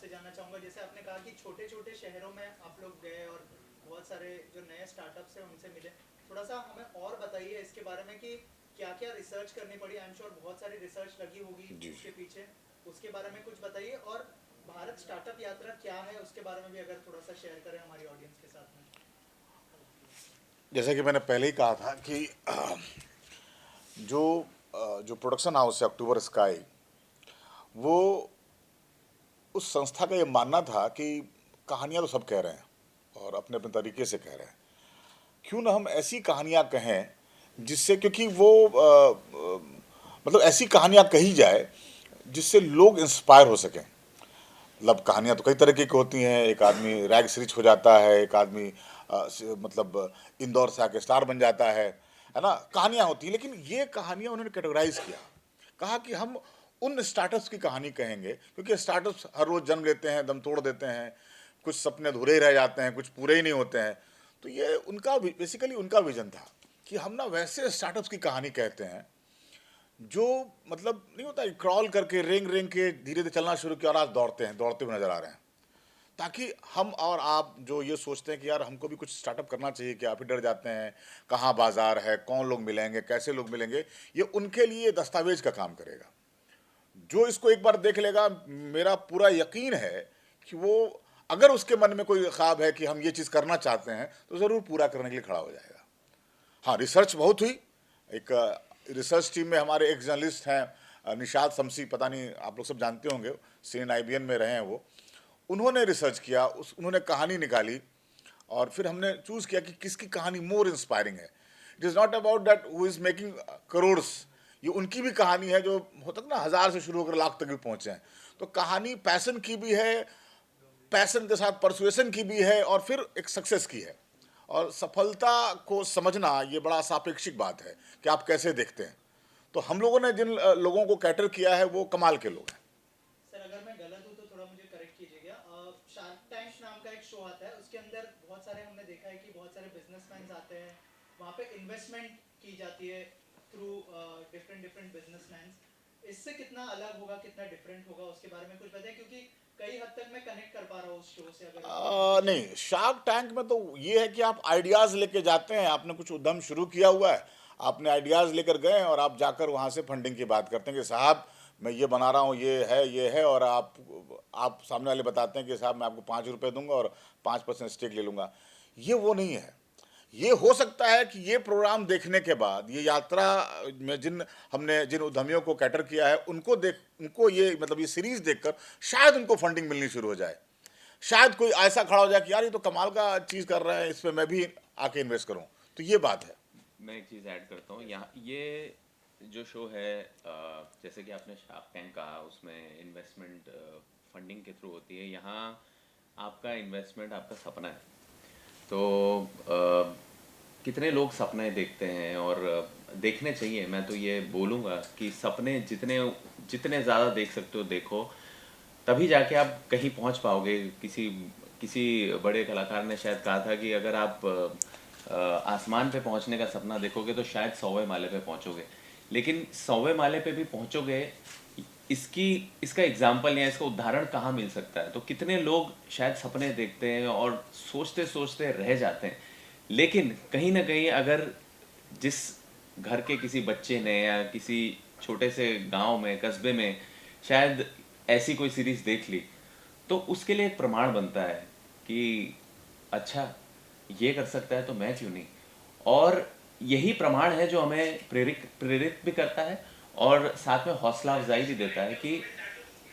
आपसे जानना चाहूँगा, जैसे आपने कहा कि छोटे छोटे शहरों में आप लोग गए और बहुत सारे जो नए स्टार्टअप्स हैं उनसे मिले। थोड़ा सा हमें और बताइए इसके बारे में कि क्या क्या रिसर्च करनी पड़ी। आई एम श्योर बहुत सारी रिसर्च लगी होगी जी इसके जी। पीछे, उसके बारे में कुछ बताइए। और भारत स्टार्टअप यात्रा क्या है उसके बारे में भी अगर थोड़ा सा शेयर करें हमारी ऑडियंस के साथ में। जैसे कि मैंने पहले ही कहा था कि जो जो प्रोडक्शन हाउस है अक्टूबर स्काई, वो उस संस्था का ये मानना था कि कहानियां तो सब कह रहे हैं और अपने अपने तरीके से कह रहे हैं, क्यों ना हम ऐसी कहानियां कहें जिससे, क्योंकि वो मतलब ऐसी कहानियां कही जाए जिससे लोग इंस्पायर हो सकें। मतलब कहानियां तो कई तरीके की होती हैं। एक आदमी रैग से रिच हो जाता है, एक आदमी मतलब इंदौर से आके स्टार बन जाता है ना। कहानियां होती हैं, लेकिन ये कहानियां उन्होंने कैटेगराइज किया। कहा कि हम उन स्टार्टअप्स की कहानी कहेंगे, क्योंकि स्टार्टअप्स हर रोज जन्म लेते हैं, दम तोड़ देते हैं, कुछ सपने अधूरे ही रह जाते हैं, कुछ पूरे ही नहीं होते हैं। तो ये उनका बेसिकली उनका विजन था कि हम ना वैसे स्टार्टअप्स की कहानी कहते हैं जो मतलब नहीं होता, क्रॉल करके रेंग रेंग के धीरे धीरे चलना शुरू किया और आज दौड़ते हैं, दौड़ते हुए नजर आ रहे हैं। ताकि हम और आप जो ये सोचते हैं कि यार हमको भी कुछ स्टार्टअप करना चाहिए, कि आप ही डर जाते हैं कहाँ बाजार है, कौन लोग मिलेंगे, कैसे लोग मिलेंगे, ये उनके लिए दस्तावेज का काम करेगा। जो इसको एक बार देख लेगा, मेरा पूरा यकीन है कि वो, अगर उसके मन में कोई ख्वाब है कि हम ये चीज़ करना चाहते हैं, तो ज़रूर पूरा करने के लिए खड़ा हो जाएगा। हाँ, रिसर्च बहुत हुई। एक रिसर्च टीम में हमारे एक जर्नलिस्ट हैं, निशाद शमसी, पता नहीं आप लोग सब जानते होंगे, सीएन आईबीएन में रहे हैं वो। उन्होंने रिसर्च किया, उन्होंने कहानी निकाली, और फिर हमने चूज किया कि किसकी कहानी मोर इंस्पायरिंग है। It is not about that who is making crores. ये उनकी भी कहानी है जो होता है ना, 1,000 से शुरू होकर लाख तक भी पहुंचे हैं। तो कहानी पैसन की भी है, पैसन के साथ परसुएसन की भी है, और फिर एक सक्सेस की है। और सफलता को समझना ये बड़ा सापेक्षिक बात है कि आप कैसे देखते हैं। तो हम लोगों ने जिन लोगों को कैटर किया है वो कमाल के लोग हैं। सर अगर मैं गलत हूँ तो थोड़ा मुझे करेक्ट कीजिएगा। शार्क टैंक नाम का एक शो आता है, उसके अंदर बहुत सारे हमने देखा है कि बहुत सारे बिजनेसमैन आते हैं, वहाँ पे इन्वेस्टमेंट की जाती है थ्रू डिफरेंट डिफरेंट बिजनेसमैन। इससे कितना अलग होगा, कितना डिफरेंट होगा, उसके बारे में कुछ बताइए, क्योंकि कई हद तक मैं कनेक्ट कर पा रहा हूँ उस शो से। अगर आप कुछ नहीं, शार्क टैंक में तो ये है कि आप आइडियाज लेके जाते हैं, आपने कुछ उद्यम शुरू किया हुआ है, आपने आइडियाज लेकर गए और आप जाकर वहां से फंडिंग की बात करते हैं कि साहब मैं ये बना रहा हूँ, ये है, और आप सामने वाले बताते हैं कि साहब मैं आपको 5 रुपए दूंगा और 5% स्टेक ले लूंगा। ये वो नहीं है। ये हो सकता है कि ये प्रोग्राम देखने के बाद, ये यात्रा में जिन उद्यमियों को कैटर किया है, उनको ये मतलब ये सीरीज देखकर शायद उनको फंडिंग मिलनी शुरू हो जाए। शायद कोई ऐसा खड़ा हो जाए कि यार ये तो कमाल का चीज कर रहे हैं, इस पे मैं भी आके इन्वेस्ट करूं। तो ये बात है। मैं एक चीज़ ऐड करता हूँ यहाँ। ये जो शो है, जैसे कि आपने शार्क टैंक कहा, उसमें इन्वेस्टमेंट फंडिंग के थ्रू होती है। यहाँ आपका इन्वेस्टमेंट आपका सपना है। तो कितने लोग सपने देखते हैं, और देखने चाहिए। मैं तो ये बोलूँगा कि सपने जितने जितने ज़्यादा देख सकते हो देखो, तभी जाके आप कहीं पहुंच पाओगे। किसी किसी बड़े कलाकार ने शायद कहा था कि अगर आप आसमान पे पहुंचने का सपना देखोगे तो शायद 100वें माले पे पहुंचोगे, लेकिन 100वें माले पे भी पहुंचोगे, इसकी इसका एग्जाम्पल या इसका उदाहरण कहाँ मिल सकता है? तो कितने लोग शायद सपने देखते हैं और सोचते सोचते रह जाते हैं, लेकिन कहीं ना कहीं अगर जिस घर के किसी बच्चे ने या किसी छोटे से गांव में, कस्बे में शायद ऐसी कोई सीरीज देख ली, तो उसके लिए एक प्रमाण बनता है कि अच्छा, ये कर सकता है तो मैं क्यों नहीं। और यही प्रमाण है जो हमें प्रेरित प्रेरित भी करता है, और साथ में हौसला अफजाई भी देता है कि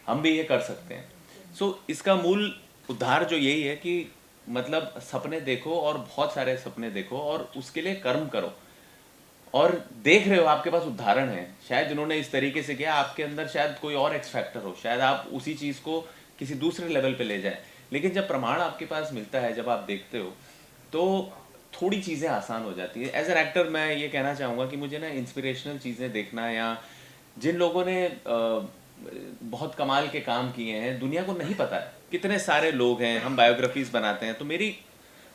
हम भी ये कर सकते हैं। इसका मूल उद्धार जो यही है कि मतलब सपने देखो, और बहुत सारे सपने देखो, और उसके लिए कर्म करो। और देख रहे हो, आपके पास उदाहरण है शायद जिन्होंने इस तरीके से किया। आपके अंदर शायद कोई और एक्स फैक्टर हो, शायद आप उसी चीज़ को किसी दूसरे लेवल पे ले जाए, लेकिन जब प्रमाण आपके पास मिलता है, जब आप देखते हो, तो थोड़ी चीज़ें आसान हो जाती है। एज एन एक्टर मैं ये कहना चाहूँगा कि मुझे ना इंस्पिरेशनल चीज़ें देखना, या जिन लोगों ने बहुत कमाल के काम किए हैं, दुनिया को नहीं पता है, कितने सारे लोग हैं, हम बायोग्राफीज बनाते हैं। तो मेरी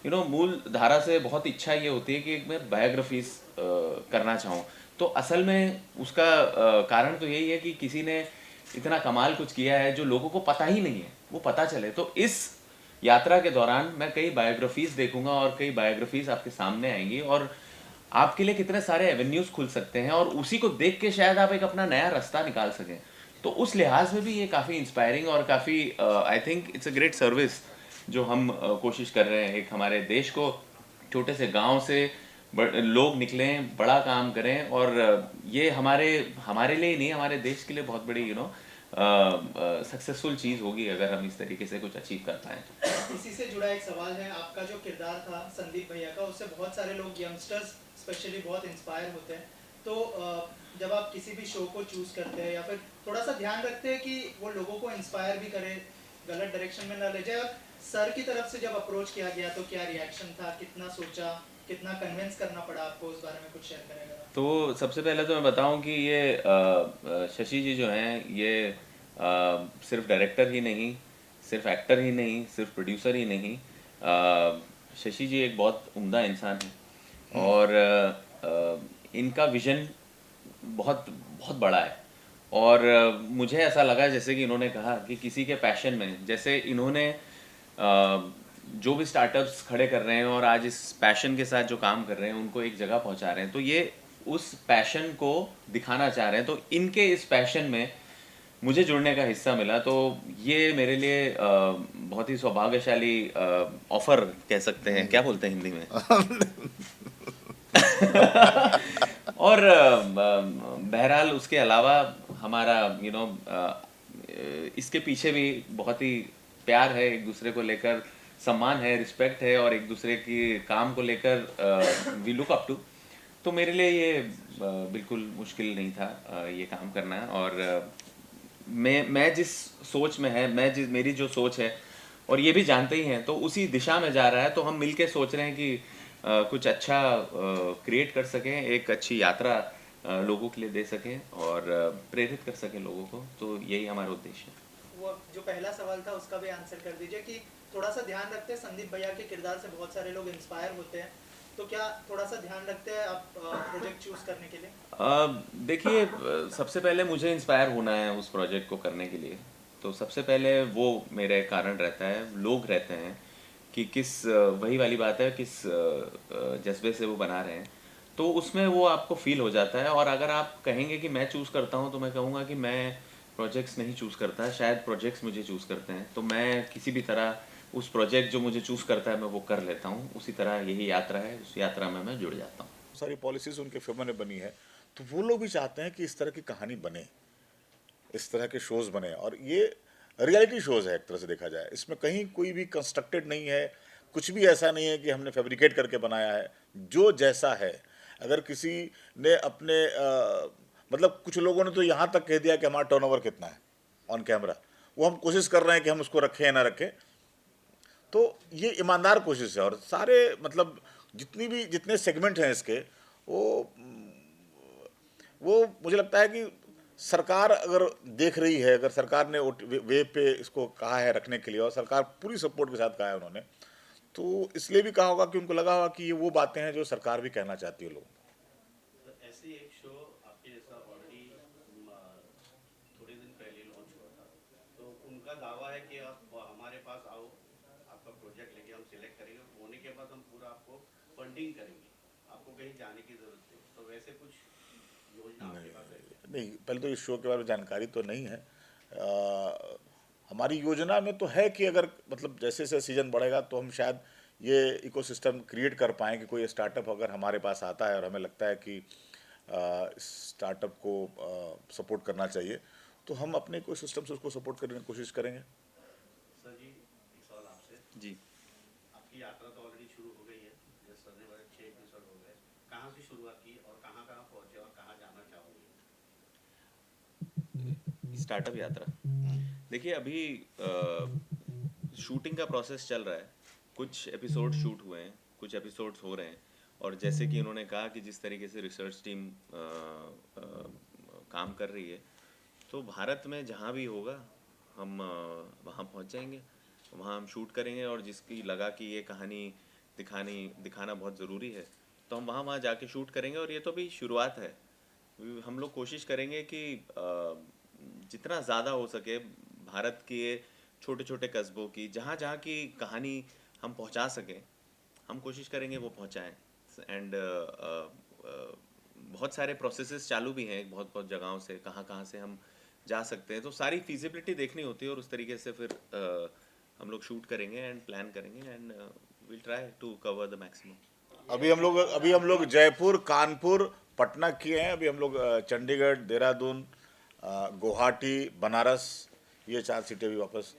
मूल धारा से बहुत इच्छा ये होती है कि मैं बायोग्राफीज करना चाहूँ। तो असल में उसका कारण तो यही है कि किसी ने इतना कमाल कुछ किया है जो लोगों को पता ही नहीं है। वो पता चले। तो इस यात्रा के दौरान मैं कई बायोग्राफीज देखूंगा और कई बायोग्राफीज आपके सामने आएंगी और आपके लिए कितने सारे एवेन्यूज खुल सकते हैं और उसी को देख के शायद आप एक अपना नया रास्ता निकाल सकें। तो उस लिहाज में भी ये काफ़ी इंस्पायरिंग और काफ़ी I think it's a great service जो हम कोशिश कर रहे हैं। एक हमारे देश को छोटे से गांव से लोग निकलें, बड़ा काम करें और ये हमारे हमारे लिए ही नहीं, हमारे देश के लिए बहुत बड़ी सक्सेसफुल चीज़ होगी अगर हम इस तरीके से कुछ अचीव कर पाएँ तो। इसी से जुड़ा एक सवाल है, आपका जो किरदार था संदीप भैया का, उससे बहुत सारे लोग यंगस्टर्स स्पेशली बहुत इंस्पायर होते हैं। तो जब आप किसी भी शो को चूज करते हैं या फिर थोड़ा सा ध्यान रखते हैं कि वो लोगों को इंस्पायर भी करे, गलत डायरेक्शन में ना ले जाए, और सर की तरफ से जब अप्रोच किया गया तो क्या रिएक्शन था, कितना सोचा, कितना कन्विंस करना पड़ा आपको, उस बारे में कुछ शेयर करेगा? तो सबसे पहले तो मैं बताऊं कि ये शशि जी जो हैं ये सिर्फ डायरेक्टर ही नहीं, सिर्फ एक्टर ही नहीं, सिर्फ प्रोड्यूसर ही नहीं, शशि जी एक बहुत उम्दा इंसान है और इनका विजन बहुत बहुत बड़ा है। और मुझे ऐसा लगा जैसे कि इन्होंने कहा कि किसी के पैशन में, जैसे इन्होंने जो भी स्टार्टअप्स खड़े कर रहे हैं और आज इस पैशन के साथ जो काम कर रहे हैं उनको एक जगह पहुंचा रहे हैं, तो ये उस पैशन को दिखाना चाह रहे हैं। तो इनके इस पैशन में मुझे जुड़ने का हिस्सा मिला, तो ये मेरे लिए बहुत ही सौभाग्यशाली ऑफर कह सकते हैं, क्या बोलते हैं हिंदी में और बहरहाल उसके अलावा हमारा इसके पीछे भी बहुत ही प्यार है, एक दूसरे को लेकर सम्मान है, रिस्पेक्ट है और एक दूसरे की काम को लेकर वी लुक अप टू। तो मेरे लिए ये बिल्कुल मुश्किल नहीं था ये काम करना। और मैं जिस सोच में है, मेरी जो सोच है और ये भी जानते ही हैं, तो उसी दिशा में जा रहा है। तो हम मिलके सोच रहे हैं कि कुछ अच्छा क्रिएट कर सकें, एक अच्छी यात्रा लोगों के लिए दे सकें और प्रेरित कर सकें लोगों को। तो यही हमारा उद्देश्य है। वो जो पहला सवाल था उसका भी आंसर कर दीजिए कि थोड़ा सा ध्यान रखते हैं, संदीप भैया के किरदार से बहुत सारे लोग इंस्पायर होते हैं, तो क्या थोड़ा सा ध्यान रखते हैं आप प्रोजेक्ट चूज करने के लिए? देखिए, सबसे पहले मुझे इंस्पायर होना है उस प्रोजेक्ट को करने के लिए, तो सबसे पहले वो मेरे कारण रहता है, लोग रहते हैं कि किस वही वाली बात है, किस जज्बे से वो बना रहे हैं, तो उसमें वो आपको फील हो जाता है। और अगर आप कहेंगे कि मैं चूज़ करता हूँ, तो मैं कहूँगा कि मैं प्रोजेक्ट्स नहीं चूज़ करता, शायद प्रोजेक्ट्स मुझे चूज़ करते हैं। तो मैं किसी भी तरह उस प्रोजेक्ट जो मुझे चूज़ करता है मैं वो कर लेता हूँ। उसी तरह यही यात्रा है, उस यात्रा में मैं जुड़ जाता हूँ। सारी पॉलिसीज उनके फेवर में बनी है, तो वो लोग भी चाहते हैं कि इस तरह की कहानी बने, इस तरह के शोज़ बने। और ये रियलिटी शोज़ है एक तरह से देखा जाए, इसमें कहीं कोई भी कंस्ट्रक्टेड नहीं है, कुछ भी ऐसा नहीं है कि हमने फैब्रिकेट करके बनाया है। जो जैसा है, अगर किसी ने अपने मतलब कुछ लोगों ने तो यहाँ तक कह दिया कि हमारा टर्नओवर कितना है ऑन कैमरा, वो हम कोशिश कर रहे हैं कि हम उसको रखें या ना रखें। तो ये ईमानदार कोशिश है। और सारे मतलब जितने सेगमेंट हैं इसके, वो मुझे लगता है कि सरकार अगर देख रही है, अगर सरकार ने वे पे इसको कहा है रखने के लिए और सरकार पूरी सपोर्ट के साथ कहा है उन्होंने, तो इसलिए भी कहा होगा कि उनको लगा होगा कि ये वो बातें हैं जो सरकार भी कहना चाहती है लोगों को। ऐसे एक शो आपके जैसा ऑलरेडी थोड़े दिन पहले लॉन्च हुआ था, तो उनका दावा है कि आप हमारे पास आओ, आपका प्रोजेक्ट लेके हम सिलेक्ट करेंगे, होने के बाद हम पूरा आपको फंडिंग करेंगे, आपको कहीं जाने की जरूरत नहीं। तो वैसे कुछ योजना आपके पास है? नहीं, पहले तो इस शो के बारे में जानकारी तो नहीं है। हमारी योजना में तो है कि अगर मतलब जैसे जैसे सीज़न बढ़ेगा तो हम शायद ये इकोसिस्टम क्रिएट कर पाएँ कि कोई स्टार्टअप अगर हमारे पास आता है और हमें लगता है कि स्टार्टअप को सपोर्ट करना चाहिए, तो हम अपने इकोसिस्टम से उसको सपोर्ट करने की कोशिश करेंगे। सर जी, एक सवाल आपसे। जी, आपकी यात्रा तो ऑलरेडी शुरू हो गई है, जैसे सर ने बोला 6 एपिसोड हो गए, कहाँ से शुरुआत की और कहाँ कहाँ पहुँचे और कहाँ जाना चाहोगे? स्टार्टअप यात्रा। देखिए, अभी शूटिंग का प्रोसेस चल रहा है, कुछ एपिसोड शूट हुए हैं, कुछ एपिसोड्स हो रहे हैं। और जैसे कि उन्होंने कहा कि जिस तरीके से रिसर्च टीम काम कर रही है, तो भारत में जहाँ भी होगा हम वहाँ पहुँच जाएंगे, वहाँ हम शूट करेंगे। और जिसकी लगा कि ये कहानी दिखाना बहुत ज़रूरी है, तो हम वहाँ जाके शूट करेंगे। और ये तो भी शुरुआत है, हम लोग कोशिश करेंगे कि जितना ज़्यादा हो सके भारत के छोटे छोटे कस्बों की, जहाँ जहाँ की कहानी हम पहुँचा सकें, हम कोशिश करेंगे वो पहुँचाएँ। एंड बहुत सारे प्रोसेसेस चालू भी हैं बहुत बहुत जगहों से, कहाँ कहाँ से हम जा सकते हैं, तो सारी फिजिबिलिटी देखनी होती है और उस तरीके से फिर हम लोग शूट करेंगे एंड प्लान करेंगे and will try to cover the maximum. अभी हम लोग जयपुर, कानपुर, पटना किए हैं। अभी हम लोग चंडीगढ़, देहरादून, गुवाहाटी, बनारस, ये 4 सीटें भी वापस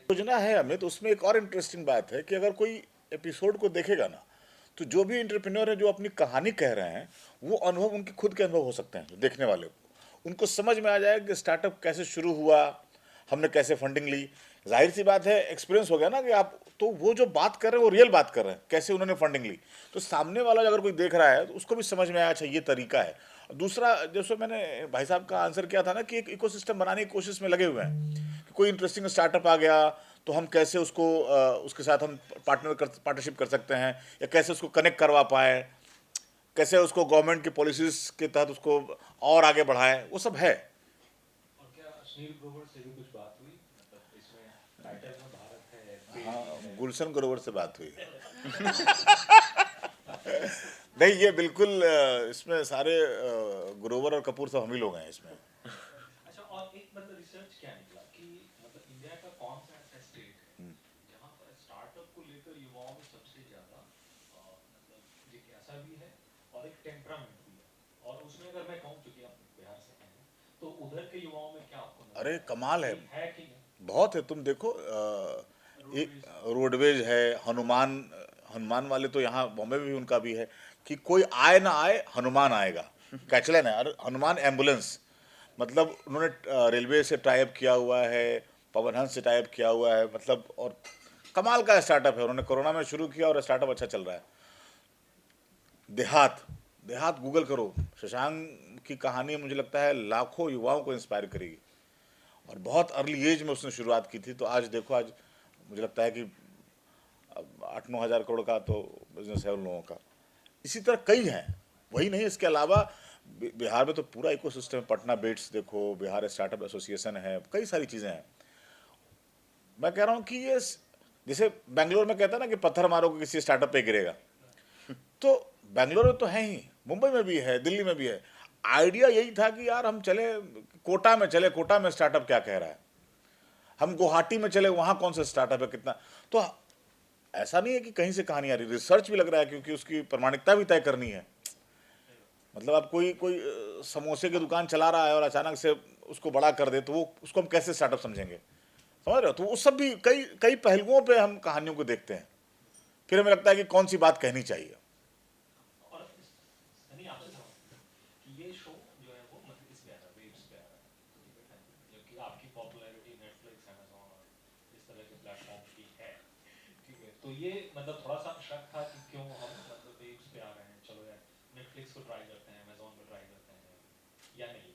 योजना है हमें। तो उसमें एक और इंटरेस्टिंग बात है कि अगर कोई एपिसोड को देखेगा ना, तो जो भी एंटरप्रेन्योर है जो अपनी कहानी कह रहे हैं, वो अनुभव उनके खुद के अनुभव हो सकते हैं देखने वाले को। उनको समझ में आ जाएगा कि स्टार्टअप कैसे शुरू हुआ, हमने कैसे फंडिंग ली। जाहिर सी बात है, एक्सपीरियंस हो गया ना कि आप तो वो जो बात कर रहे हैं वो रियल बात कर रहे हैं, कैसे उन्होंने फंडिंग ली। तो सामने वाला अगर कोई देख रहा है तो उसको भी समझ में आया, अच्छा ये तरीका है। दूसरा, जैसे मैंने भाई साहब का आंसर किया था ना कि एक इकोसिस्टम बनाने की कोशिश में लगे हुए हैं कि कोई इंटरेस्टिंग स्टार्टअप आ गया तो हम कैसे उसको उसके साथ हम पार्टनरशिप कर सकते हैं, या कैसे उसको कनेक्ट करवा पाए, कैसे उसको गवर्नमेंट की पॉलिसीज के तहत उसको और आगे बढ़ाएं, वो सब है। और क्या सुनील ग्रोवर से भी कुछ बात हुई? मतलब इसमें टाइटल में भारत है, हाँ, गुलशन ग्रोवर से बात हुई। नहीं, ये बिल्कुल इसमें सारे ग्रोवर और कपूर सब हम ही लोग हैं इसमें। अच्छा, और एक मतलब रिसर्च क्या निकला कि मतलब इंडिया का कौन सा ऐसा स्टेट है जहाँ पर स्टार्टअप को लेकर युवाओं में सबसे ज्यादा मतलब जिज्ञासा भी है और एक टेम्परामेंट भी है। और उसमें अगर मैं कहूँ, क्योंकि आप बिहार से हैं, तो उधर के युवाओं में क्या आपको नजर अरे आता कमाल है, है कि नहीं? बहुत है। तुम देखो, एक रोडवेज है, हनुमान, हनुमान वाले तो यहाँ बॉम्बे में भी उनका भी है कि कोई आए ना आए हनुमान आएगा, कैचलाइन है। और हनुमान एम्बुलेंस, मतलब उन्होंने रेलवे से टाइप किया हुआ है, पवन हंस से टाइप किया हुआ है, मतलब और कमाल का स्टार्टअप है। उन्होंने कोरोना में शुरू किया और स्टार्टअप अच्छा चल रहा है। देहात, देहात गूगल करो, शशांक की कहानी मुझे लगता है लाखों युवाओं को इंस्पायर करेगी। और बहुत अर्ली एज में उसने शुरुआत की थी, तो आज देखो, आज मुझे लगता है कि 8-9 हज़ार करोड़ का तो बिजनेस है उन लोगों का। इसी तरह कई हैं, वही नहीं, इसके अलावा बिहार में तो पूरा इकोसिस्टम है। पटना बेट्स देखो, बिहार स्टार्टअप एसोसिएशन है, कई सारी चीज़ें हैं। मैं कह रहा हूँ कि ये जैसे बेंगलोर में कहता है ना कि पत्थर मारोगे किसी स्टार्टअप पे गिरेगा, तो बेंगलोर में तो है ही, मुंबई में भी है, दिल्ली में भी है। आइडिया यही था कि यार हम चले कोटा में, चले कोटा में स्टार्टअप क्या कह रहा है, हम गुवाहाटी में चले वहाँ कौन सा स्टार्टअप है, कितना। तो ऐसा नहीं है कि कहीं से कहानी आ रही, रिसर्च भी लग रहा है, क्योंकि उसकी प्रमाणिकता भी तय करनी है। मतलब आप कोई कोई समोसे की दुकान चला रहा है और अचानक से उसको बड़ा कर दे, तो वो उसको हम कैसे स्टार्टअप समझेंगे, समझ रहे हो। तो वो सब भी कई कई पहलुओं पे हम कहानियों को देखते हैं, फिर हमें लगता है कि कौन सी बात कहनी चाहिए। और नहीं, आपसे सवाल कि ये शो जो है वो मतलब इस पे आ रहा है, वेव्स पे आ रहा है, ठीक है, जबकि आपकी पॉपुलैरिटी नेटफ्लिक्स, अमेज़न और इस तरह के प्लेटफॉर्म की है, ठीक है। तो ये मतलब थोड़ा सा शक था कि क्यों हम मतलब वेव्स पे आ रहे हैं, चलो यार नेटफ्लिक्स को ट्राई करते हैं, अमेज़न को ट्राई करते हैं, या नहीं?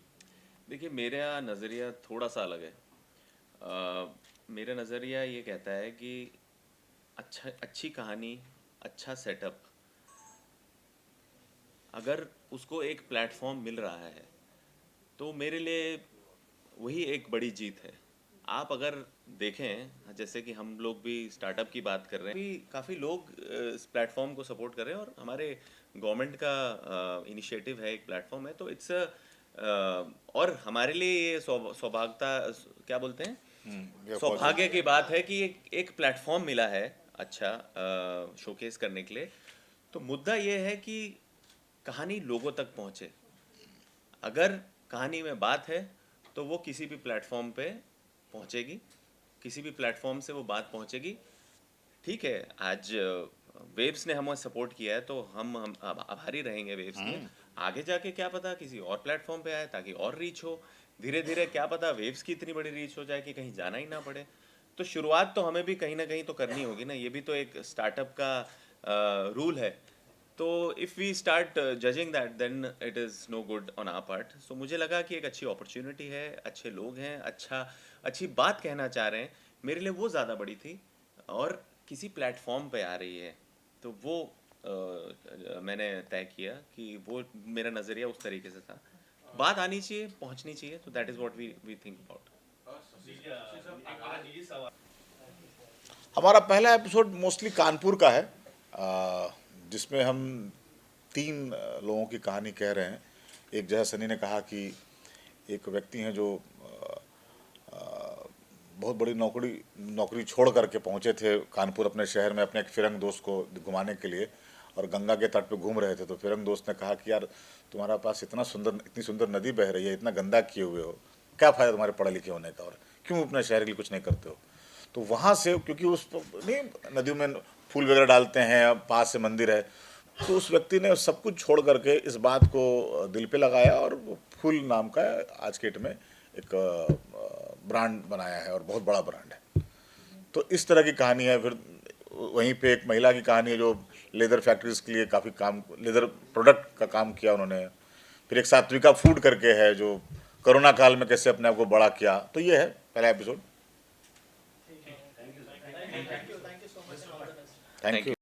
देखिए, मेरा नज़रिया थोड़ा सा अलग है। मेरा नज़रिया ये कहता है कि अच्छी कहानी, अच्छा सेटअप, अगर उसको एक प्लेटफॉर्म मिल रहा है तो मेरे लिए वही एक बड़ी जीत है। आप अगर देखें, जैसे कि हम लोग भी स्टार्टअप की बात कर रहे हैं, भी काफ़ी लोग इस प्लेटफॉर्म को सपोर्ट कर रहे हैं और हमारे गवर्नमेंट का इनिशिएटिव है, एक प्लेटफॉर्म है, तो इट्स और हमारे लिए ये सौभाग्यता, क्या बोलते हैं, ये सौभाग्य की बात है कि एक प्लेटफॉर्म मिला है अच्छा शोकेस करने के लिए। तो मुद्दा ये है कि कहानी लोगों तक पहुँचे। अगर कहानी में बात है तो वो किसी भी प्लेटफॉर्म पे पहुँचेगी, किसी भी प्लेटफॉर्म से वो बात पहुँचेगी। ठीक है, आज वेव्स ने हमें सपोर्ट किया है तो हम आभारी रहेंगे वेव्स के। आगे जाके क्या पता किसी और प्लेटफॉर्म पे आए ताकि और रीच हो। धीरे धीरे क्या पता वेव्स की इतनी बड़ी रीच हो जाए कि कहीं जाना ही ना पड़े। तो शुरुआत तो हमें भी कहीं ना कहीं तो करनी होगी ना, ये भी तो एक स्टार्टअप का रूल है। तो if we start judging that then it is no good on our part. So मुझे लगा कि एक अच्छी अपॉर्चुनिटी है, अच्छे लोग हैं, अच्छी बात कहना चाह रहे हैं, मेरे लिए वो ज़्यादा बड़ी थी। और किसी प्लेटफॉर्म पे आ रही है तो वो मैंने तय किया कि वो मेरा नज़रिया उस तरीके से था, बात आनी चाहिए, पहुंचनी चाहिए, तो that is what we think about. निजी सवाल हमारा पहला एपिसोड मोस्टली कानपुर का है, जिसमें हम 3 लोगों की कहानी कह रहे हैं। एक जैसा सनी ने कहा कि एक व्यक्ति हैं जो बहुत बड़ी नौकरी छोड़ करके पहुंचे थे कानपुर अपने शहर में अपने एक फिरंग दोस्त को घुमाने के लिए, और गंगा के तट पे घूम रहे थे। तो फिरंग दोस्त ने कहा कि यार तुम्हारा पास इतनी सुंदर नदी बह रही है, इतना गंदा किए हुए हो, क्या फ़ायदा तुम्हारे पढ़े लिखे होने का, और क्यों अपने शहर के लिए कुछ नहीं करते हो। तो वहाँ से, क्योंकि उस नहीं नदियों में फूल वगैरह डालते हैं, पास से मंदिर है, तो उस व्यक्ति ने सब कुछ छोड़ करके इस बात को दिल पे लगाया और वो फूल नाम का आज के डेट में एक ब्रांड बनाया है और बहुत बड़ा ब्रांड है। तो इस तरह की कहानी है। फिर वहीं पे एक महिला की कहानी है जो लेदर फैक्ट्रीज के लिए काफ़ी काम, लेदर प्रोडक्ट का काम किया उन्होंने। फिर एक सात्विका फूड करके है जो कोरोना काल में कैसे अपने आप को बड़ा किया। तो ये है पहला episode. Thank you so much. Thank you.